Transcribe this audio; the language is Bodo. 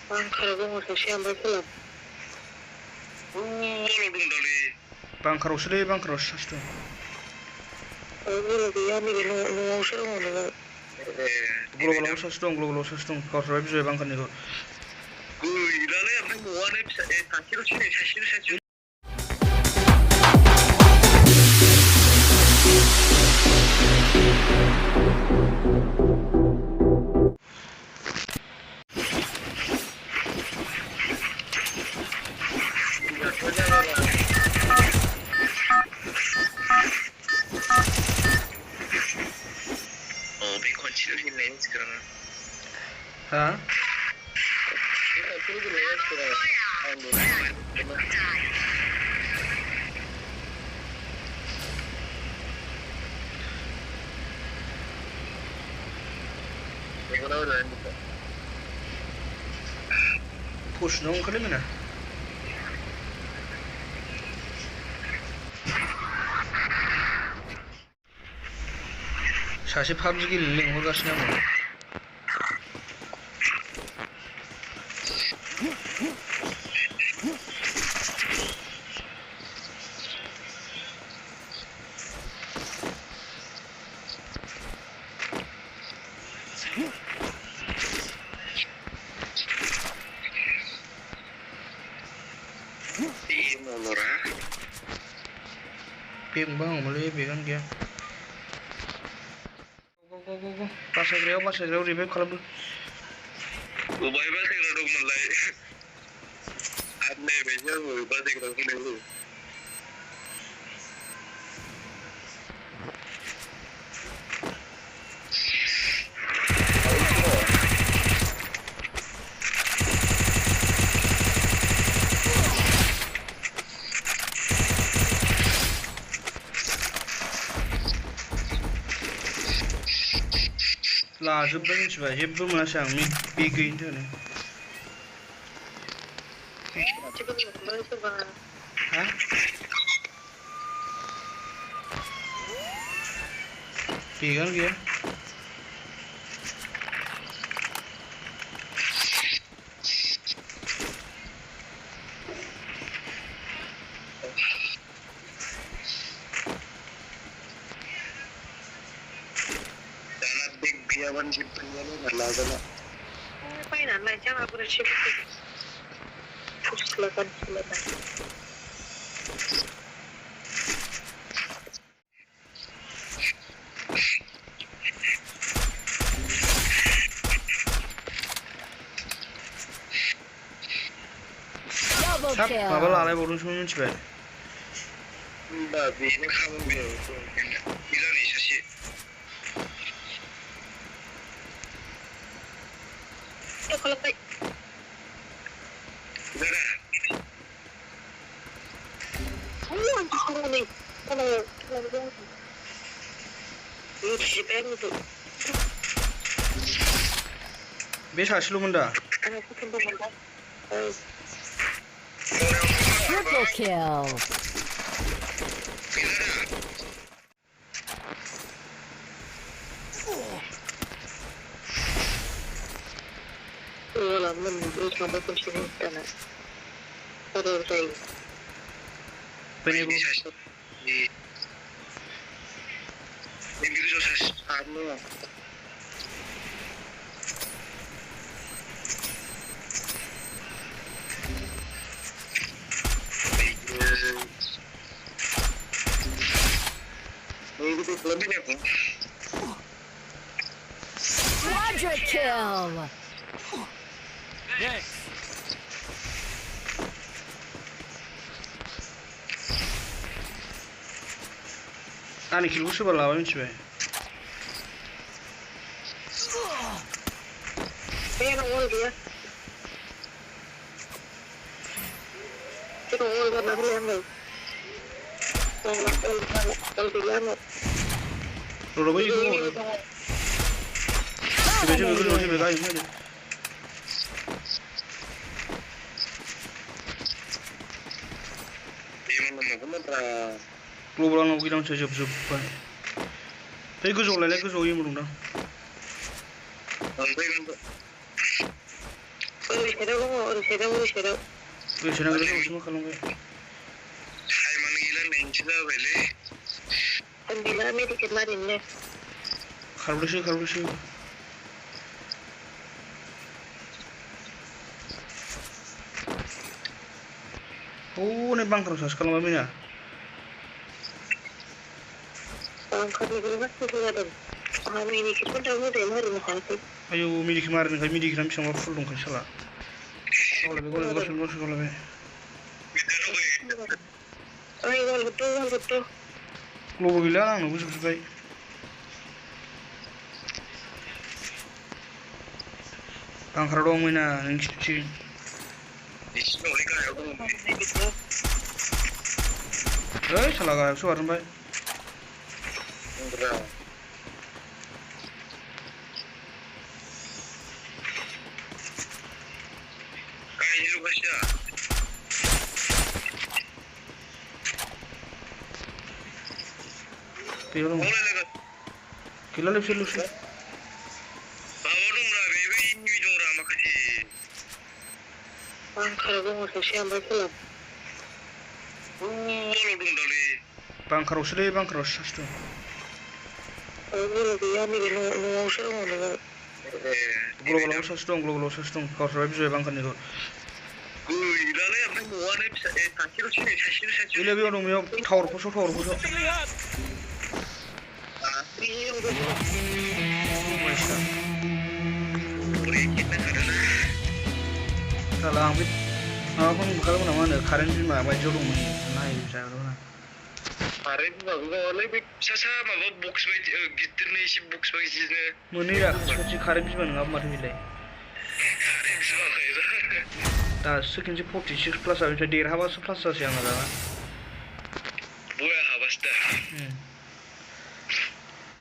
Bangkar dong saksi ambil pulang. Boleh dong dari. Bangkar usai saksi dong. Boleh dia nih nunggu serong nunggu. Global saksi dong. Kau survive juga bangkar nih kau. 이러네 앞에 뭐하네 다시로 치네 다시로 베이컨 치료실래 그러면 Hah? Push dong kali mana? 사실 팝지기 릴링 호가시냐 뭐. Biang bang, mulai biang dia. Go. Pasal greu revive kalau bu. Ubah sih kalau dong mulai. Aneh beja, ubah sih kalau dulu. Lah, sebenarnya coba, hebat mana mi big itu nih. Hah? Bigan dia. Biawan jipnya nih nggak Painan lah jangan aku udah silakan. Sak, apa lah alay borun şunu çıkar. Mbak, ini kamu bilang nih sih. Kalau kayak Beş haşlı bunda. Triple kill. sampai pensiun karena pada saya. Penebu. Inggris saya anu. Quadra kill. Yes. Ani kill vursa bala var hiç be. Ben oldu ya. Kita oldu da bilemem. Oldu. Robo yıkıyor. Becek öbür hoca bedayım hadi. Global nó đang chơi chụp vậy. Thấy cứ rồi lại cứ rồi im luôn đâu. साइडआव दङ ओरै साइडआव गोसोना गोसो मा खालामबाय टाइमानो गैला नेनसो जाबायलै आं गैला मेडिकेट मारिनो खारबोसो नै बांकाराव सार्च खालामबाय मैना आं खारनिखौनो गासिबो जादों आंहा मेडिकेटखौ दा मोजाङै मारिनो हायाखै आयौ मेडिकेट मारिनोखाय मेडिकेटआनो बेसेबांबा फुल दंखायो साला गावलायबाय गावलायबाय ओइ गल हरथ' ग्ल'बो गैला आंनावबो जोबजोब्बाय बांकाराव दं मैना नोंसिनिथिं एसे दंलै गाहायाव दङ ओइ साला गाहायावसो बारजोब्बाय होनब्रा गाहायनि लुगासिनो बेयाव दं गैलालै बिसोरल'सो माबा दंब्रा बेबो इनिमि दंब्रा माखासे बांकाराव दङ सासे ओमफ्राय सोलाब वालाव दं दालै बांकारावसोलै बांकारावसो सासे दं गल गैया नैबे न'आवसो दङ नोङो ग्ल'बालावबो सासे दं गावस्राबाय बिजय बांकारनिखौ गैलालै ओमफ्राय न'आनो फिसा सासेल'सो गैला बेयाव दं बेयाव टावार फस' साला आं बे माबाखौ नुखादोंमोन नामा होनो कारेन्ट बिमा बायदियाव दंमोन नायजाग्रामोन आं कारेन्ट बिमाबो माबालै बे फिसा माबा बक्स बायदि गिदिरनो एसे बक्स बायदिनो मोनैया खाथि कारेन्ट बिमा नङाबा माथो बेलाय कारेन्ट बिमा दासो खेनसे 46 प्लास जाबाय देरहाबासो प्लास जासै आंना दाना बया हाबासो दा